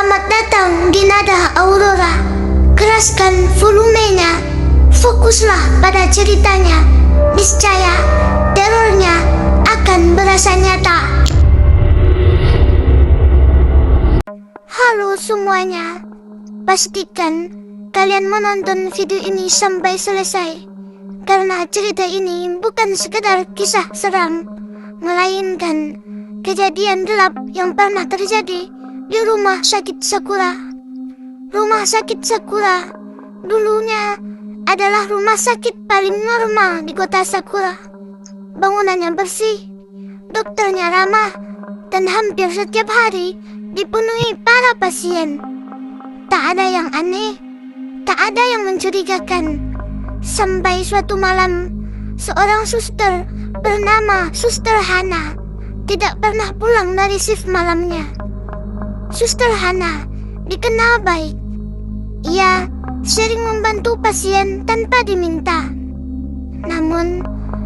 Selamat datang di Nada Aurora. Keraskan volumenya, fokuslah pada ceritanya. Niscaya terornya akan berasa nyata. Halo semuanya, pastikan kalian menonton video ini sampai selesai, karena cerita ini bukan sekedar kisah seram, melainkan kejadian gelap yang pernah terjadi di Rumah Sakit Sakura. Rumah Sakit Sakura dulunya adalah rumah sakit paling normal di kota Sakura. Bangunannya bersih, dokternya ramah, dan hampir setiap hari dipenuhi para pasien. Tak ada yang aneh, tak ada yang mencurigakan. Sampai suatu malam, seorang suster bernama Suster Hana tidak pernah pulang dari shift malamnya. Suster Hana dikenal baik. Ia sering membantu pasien tanpa diminta. Namun,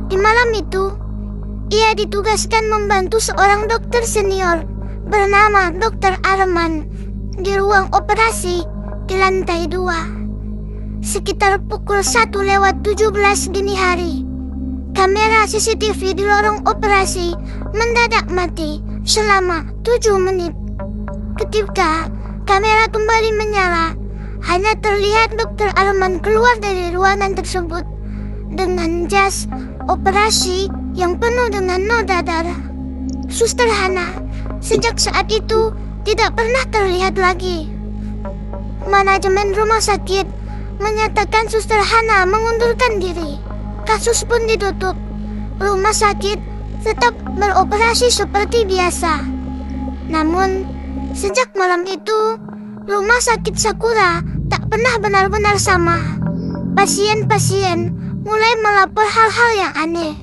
di malam itu, ia ditugaskan membantu seorang dokter senior bernama Dr. Arman di ruang operasi di lantai 2. Sekitar pukul 1:17 dini hari, kamera CCTV di lorong operasi mendadak mati selama 7 menit. Ketika kamera kembali menyala, hanya terlihat Dr. Arman keluar dari ruangan tersebut dengan jas operasi yang penuh dengan noda darah. Suster Hana sejak saat itu tidak pernah terlihat lagi. Manajemen rumah sakit menyatakan Suster Hana mengundurkan diri. Kasus pun ditutup. Rumah sakit tetap beroperasi seperti biasa. Namun, sejak malam itu, Rumah Sakit Sakura tak pernah benar-benar sama. Pasien-pasien mulai melapor hal-hal yang aneh.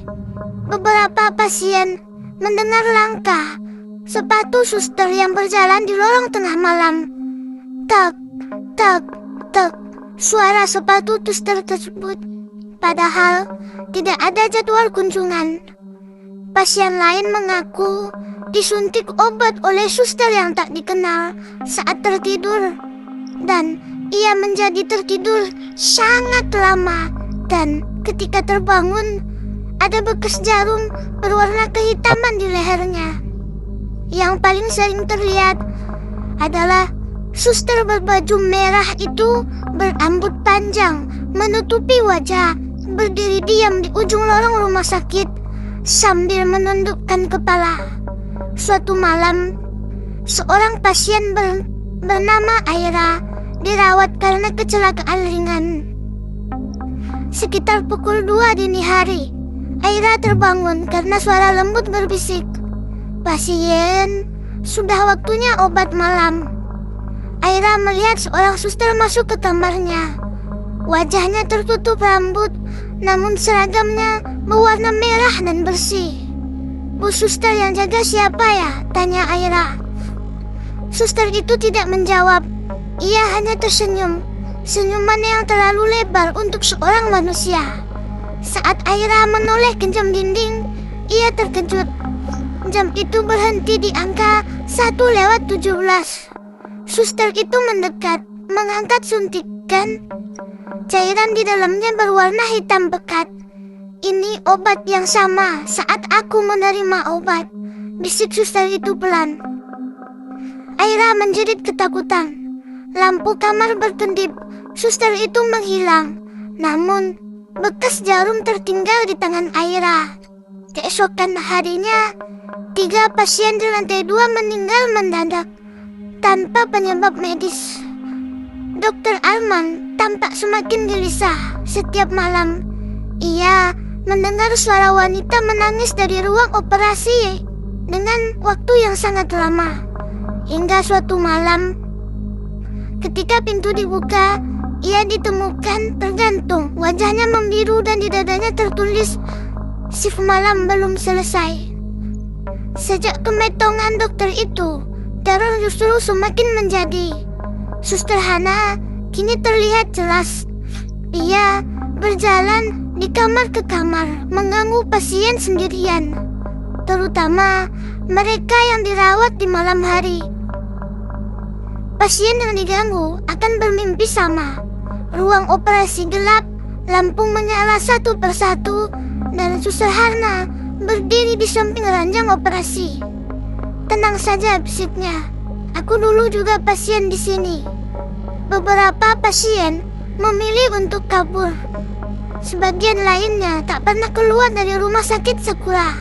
Beberapa pasien mendengar langkah sepatu suster yang berjalan di lorong tengah malam. Tak, tak, tak, suara sepatu suster tersebut. Padahal tidak ada jadwal kunjungan. Pasien lain mengaku disuntik obat oleh suster yang tak dikenal saat tertidur, dan ia menjadi tertidur sangat lama, dan ketika terbangun ada bekas jarum berwarna kehitaman di lehernya. Yang paling sering terlihat adalah suster berbaju merah itu berambut panjang menutupi wajah, berdiri diam di ujung lorong rumah sakit sambil menundukkan kepala. Suatu malam, seorang pasien bernama Aira dirawat karena kecelakaan ringan. Sekitar pukul 2 dini hari, Aira terbangun karena suara lembut berbisik, "Pasien, sudah waktunya obat malam." Aira melihat seorang suster masuk ke kamarnya. Wajahnya tertutup rambut, namun seragamnya berwarna merah dan bersih. "Bu suster yang jaga siapa ya?" tanya Aira. Suster itu tidak menjawab. Ia hanya tersenyum, senyuman yang terlalu lebar untuk seorang manusia. Saat Aira menoleh ke jam dinding, ia terkejut. Jam itu berhenti di angka 1:17. Suster itu mendekat, mengangkat suntikan. Cairan di dalamnya berwarna hitam pekat. "Ini obat yang sama saat aku menerima obat," bisik suster itu pelan. Aira menjerit ketakutan. Lampu kamar berkedip. Suster itu menghilang. Namun, bekas jarum tertinggal di tangan Aira. Keesokan harinya, 3 pasien di lantai 2 meninggal mendadak tanpa penyebab medis. Dr. Arman tampak semakin gelisah. Setiap malam, ia mendengar suara wanita menangis dari ruang operasi dengan waktu yang sangat lama. Hingga suatu malam, ketika pintu dibuka, ia ditemukan tergantung. Wajahnya membiru dan di dadanya tertulis, "Shift malam belum selesai." Sejak kemetongan dokter itu, teror justru semakin menjadi. Suster Hana kini terlihat jelas. Ia berjalan di kamar ke kamar, mengganggu pasien sendirian, terutama mereka yang dirawat di malam hari. pasien yang diganggu akan bermimpi sama. Ruang operasi gelap, lampu menyala satu persatu, dan Suster Hana berdiri di samping ranjang operasi. "Tenang saja," bisiknya. "Aku dulu juga pasien di sini." Beberapa pasien memilih untuk kabur. Sebagian lainnya tak pernah keluar dari rumah sakit Sakura.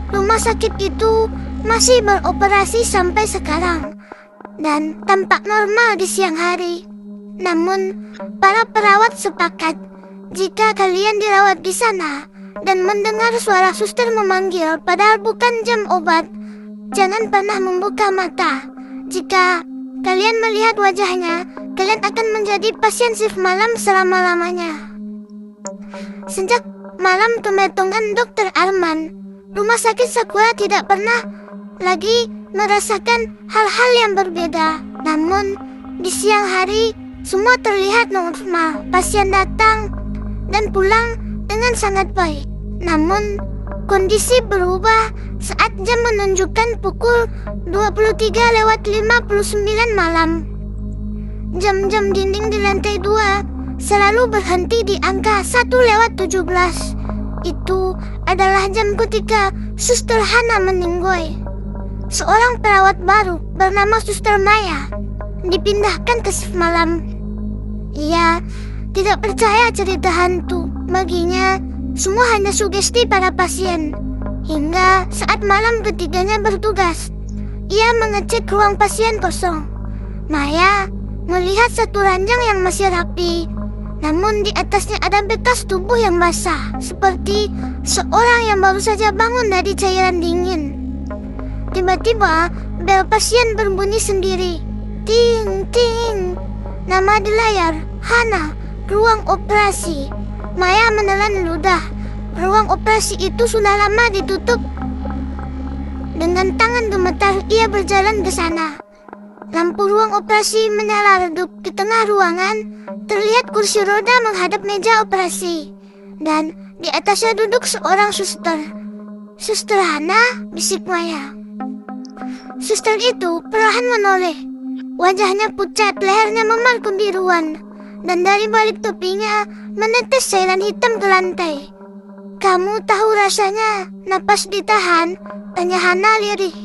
Rumah sakit itu masih beroperasi sampai sekarang dan tampak normal di siang hari. Namun, para perawat sepakat jika kalian dirawat di sana dan mendengar suara suster memanggil padahal bukan jam obat, jangan pernah membuka mata. Jika kalian melihat wajahnya, kalian akan menjadi pasien shift malam selama-lamanya. Sejak malam kemetongan Dr. Arman, rumah sakit Sakura tidak pernah lagi merasakan hal-hal yang berbeda. Namun, di siang hari, semua terlihat normal. Pasien datang dan pulang dengan sangat baik. Namun, kondisi berubah saat jam menunjukkan pukul 23:59 malam. Jam-jam dinding di lantai 2 selalu berhenti di angka 1:17. Itu adalah jam ketika Suster Hana meninggoy. Seorang perawat baru bernama Suster Maya dipindahkan ke shift malam. Ia tidak percaya cerita hantu. Baginya, semua hanya sugesti para pasien. Hingga saat malam ketiganya bertugas, ia mengecek ruang pasien kosong. Maya melihat satu ranjang yang masih rapi, namun di atasnya ada bekas tubuh yang basah, seperti seorang yang baru saja bangun dari cairan dingin. Tiba-tiba, bel pasien berbunyi sendiri. Ting, ting. Nama di layar, Hana, ruang operasi. Maya menelan ludah. Ruang operasi itu sudah lama ditutup. Dengan tangan gemetar, ia berjalan ke sana. Lampu ruang operasi menyala redup. Di tengah ruangan, terlihat kursi roda menghadap meja operasi. Dan di atasnya duduk seorang suster. "Suster Hana," bisik Maya. Suster itu perlahan menoleh. Wajahnya pucat, lehernya memar kebiruan. Dan dari balik topinya menetes cairan hitam ke lantai. "Kamu tahu rasanya napas ditahan?" tanya Hana lirih.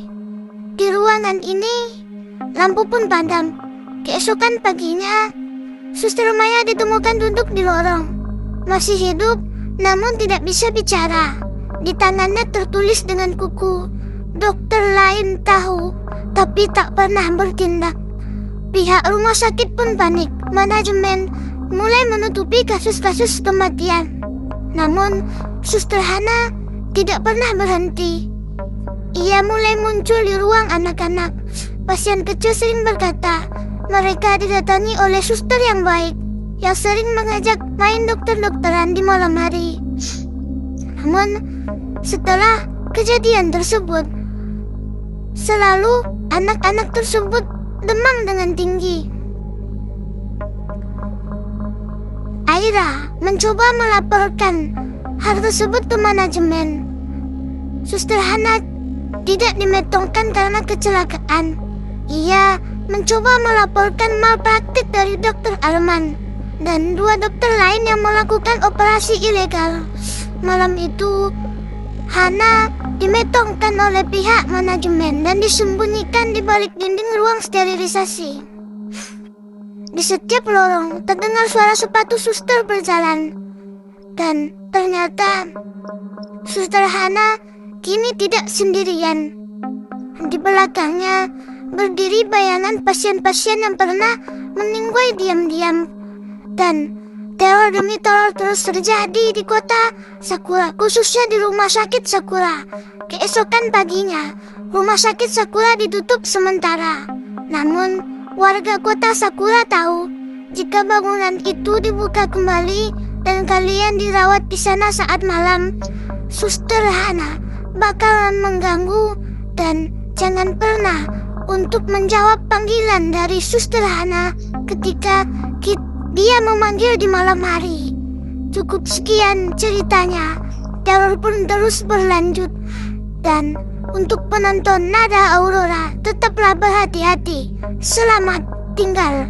Di ruangan ini, lampu pun padam. Keesokan paginya, Suster Maya ditemukan duduk di lorong. Masih hidup, namun tidak bisa bicara. Di tangannya tertulis dengan kuku, "Dokter lain tahu, tapi tak pernah bertindak." Pihak rumah sakit pun panik. Manajemen mulai menutupi kasus-kasus kematian. Namun, Suster Hana tidak pernah berhenti. Ia mulai muncul di ruang anak-anak. Pasien kecil sering berkata, mereka didatangi oleh suster yang baik, yang sering mengajak main dokter-dokteran di malam hari. Namun, setelah kejadian tersebut, selalu anak-anak tersebut demam dengan tinggi. Aira mencoba melaporkan hal tersebut ke manajemen. Suster Hana tidak dimetongkan karena kecelakaan. Ia mencoba melaporkan malpraktik dari Dr. Arman dan 2 dokter lain yang melakukan operasi ilegal. Malam itu, Hana dimetongkan oleh pihak manajemen dan disembunyikan di balik dinding ruang sterilisasi. Di setiap lorong terdengar suara sepatu suster berjalan. Dan ternyata Suster Hana kini tidak sendirian. Di belakangnya berdiri bayangan pasien-pasien yang pernah meninggoy diam-diam. Dan teror demi teror terus terjadi di kota Sakura, khususnya di rumah sakit Sakura. Keesokan paginya, rumah sakit Sakura ditutup sementara. Namun, warga kota Sakura tahu jika bangunan itu dibuka kembali dan kalian dirawat di sana saat malam, Suster Hana bakalan mengganggu. Dan jangan pernah untuk menjawab panggilan dari Suster Hana ketika dia memanggil di malam hari. Cukup sekian ceritanya. Teror pun terus berlanjut. Dan untuk penonton Nada Aurora, tetaplah berhati-hati. Selamat tinggal.